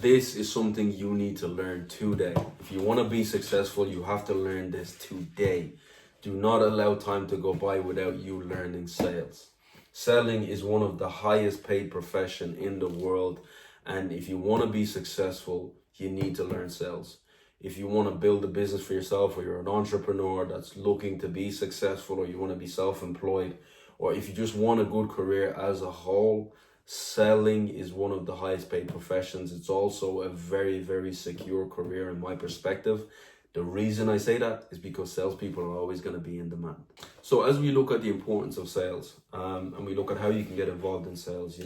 This is something you need to learn today. If you want to be successful, you have to learn this today. Do not allow time to go by without you learning sales. Selling is one of the highest paid profession in the world. And if you want to be successful, you need to learn sales. If you want to build a business for yourself, or you're an entrepreneur that's looking to be successful, or you want to be self-employed, or if you just want a good career as a whole, selling is one of the highest paid professions. It's also a very, very secure career in my perspective. The reason I say that is because salespeople are always going to be in demand. So as we look at the importance of sales, and we look at how you can get involved in sales,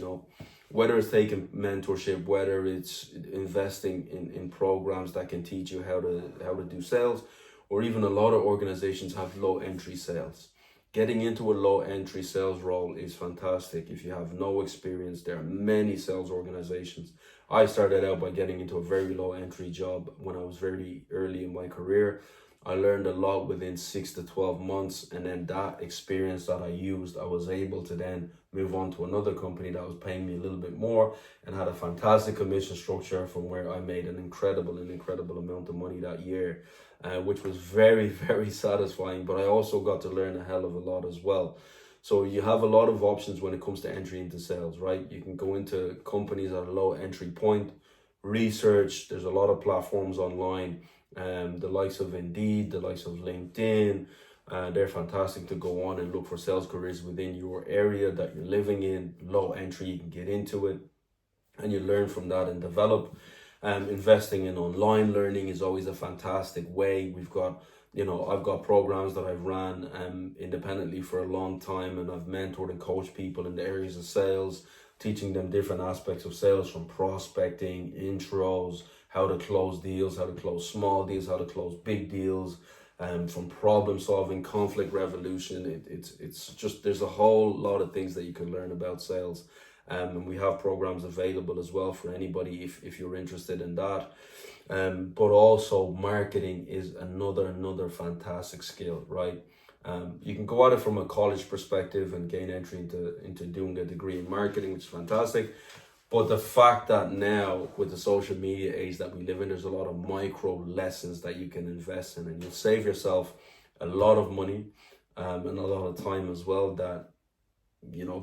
whether it's taking mentorship, whether it's investing in programs that can teach you how to do sales, or even a lot of organizations have low entry sales. Getting into a low entry sales role is fantastic. If you have no experience, there are many sales organizations. I started out by getting into a very low entry job when I was very early in my career. I learned a lot within 6 to 12 months, and then that experience that I used, I was able to then move on to another company that was paying me a little bit more and had a fantastic commission structure, from where I made an incredible amount of money that year, which was very, very satisfying. But I also got to learn a hell of a lot as well. So you have a lot of options when it comes to entry into sales, right? You can go into companies at a low entry point, research. There's a lot of platforms online, the likes of Indeed, the likes of LinkedIn. They're fantastic to go on and look for sales careers within your area that you're living in. Low entry, you can get into it and you learn from that and develop. Investing in online learning is always a fantastic way. I've got programs that I've ran independently for a long time, and I've mentored and coached people in the areas of sales, teaching them different aspects of sales, from prospecting, intros, how to close deals, how to close small deals, how to close big deals, from problem solving, conflict resolution. It's just, there's a whole lot of things that you can learn about sales. And we have programs available as well for anybody if you're interested in that. But also marketing is another fantastic skill, right? You can go at it from a college perspective and gain entry into doing a degree in marketing, which is fantastic. But the fact that now, with the social media age that we live in, there's a lot of micro lessons that you can invest in, and you'll save yourself a lot of money and a lot of time as well. That,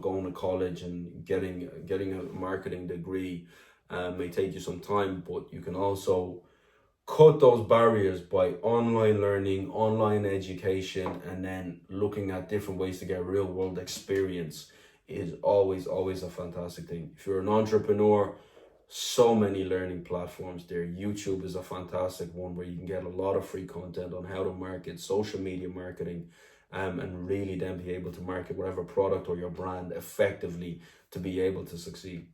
going to college and getting a marketing degree may take you some time, but you can also cut those barriers by online learning, online education, and then looking at different ways to get real world experience is always a fantastic thing. If you're an entrepreneur, so many learning platforms there. YouTube is a fantastic one where you can get a lot of free content on how to market, social media marketing, and really then be able to market whatever product or your brand effectively to be able to succeed.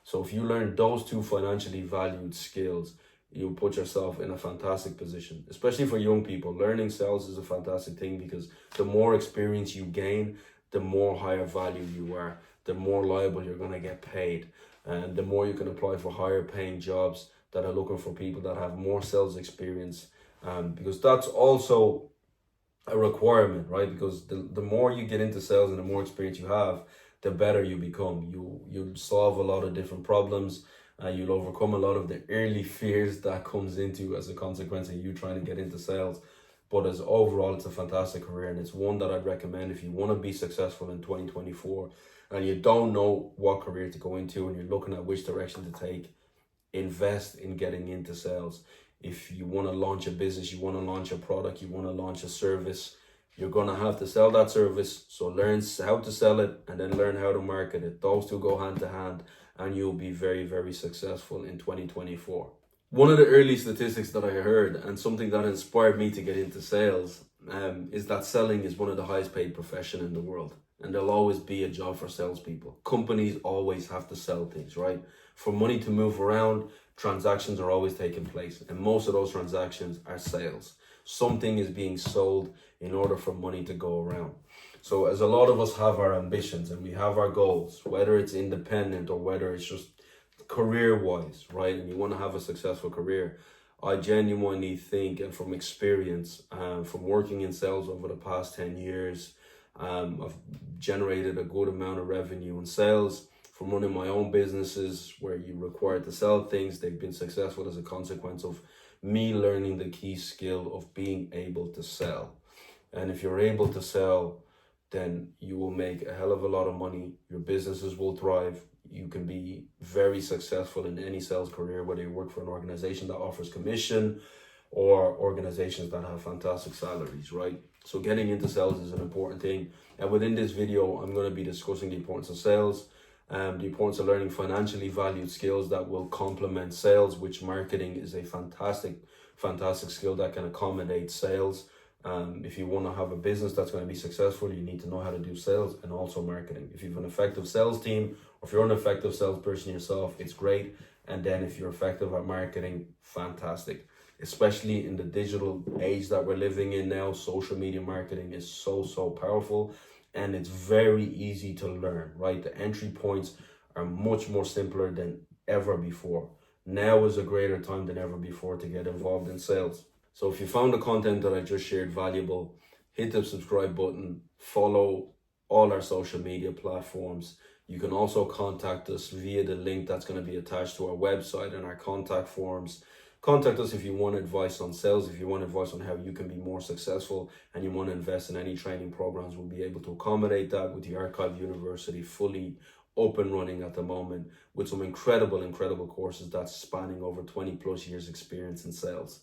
So if you learn those two financially valued skills, you'll put yourself in a fantastic position. Especially for young people, learning sales is a fantastic thing, because the more experience you gain, the more higher value you are, the more liable you're going to get paid, and the more you can apply for higher paying jobs that are looking for people that have more sales experience, because that's also a requirement, right? Because the more you get into sales and the more experience you have, the better you become. You'll solve a lot of different problems. You'll overcome a lot of the early fears that comes into as a consequence of you trying to get into sales. But as overall, it's a fantastic career, and it's one that I'd recommend if you want to be successful in 2024 and you don't know what career to go into and you're looking at which direction to take. Invest in getting into sales. If you want to launch a business, you want to launch a product, you want to launch a service, you're going to have to sell that service. So learn how to sell it and then learn how to market it. Those two go hand to hand, and you'll be very, very successful in 2024. One of the early statistics that I heard, and something that inspired me to get into sales, is that selling is one of the highest paid profession in the world. And there'll always be a job for salespeople. Companies always have to sell things, right? For money to move around, transactions are always taking place. And most of those transactions are sales. Something is being sold in order for money to go around. So as a lot of us have our ambitions and we have our goals, whether it's independent or whether it's just career-wise, right? And you want to have a successful career. I genuinely think, and from experience, from working in sales over the past 10 years, I've generated a good amount of revenue in sales from running my own businesses where you require to sell things. They've been successful as a consequence of me learning the key skill of being able to sell. And if you're able to sell, then you will make a hell of a lot of money. Your businesses will thrive. You can be very successful in any sales career, whether you work for an organization that offers commission or organizations that have fantastic salaries, right? So getting into sales is an important thing. And within this video, I'm going to be discussing the importance of sales, the importance of learning financially valued skills that will complement sales, which marketing is a fantastic skill that can accommodate sales. If you want to have a business that's going to be successful, you need to know how to do sales and also marketing. If you have an effective sales team, or if you're an effective salesperson yourself, it's great. And then if you're effective at marketing, fantastic. Especially in the digital age that we're living in now, social media marketing is so powerful, and it's very easy to learn, right? The entry points are much more simpler than ever before. Now is a greater time than ever before to get involved in sales. So if you found the content that I just shared valuable, hit the subscribe button, follow all our social media platforms. You can also contact us via the link that's going to be attached to our website and our contact forms. Contact us if you want advice on sales, if you want advice on how you can be more successful, and you want to invest in any training programs. We'll be able to accommodate that with the Archive University fully up and running at the moment with some incredible courses that's spanning over 20 plus years experience in sales.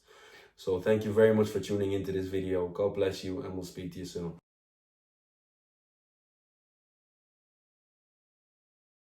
So thank you very much for tuning into this video. God bless you, and we'll speak to you soon.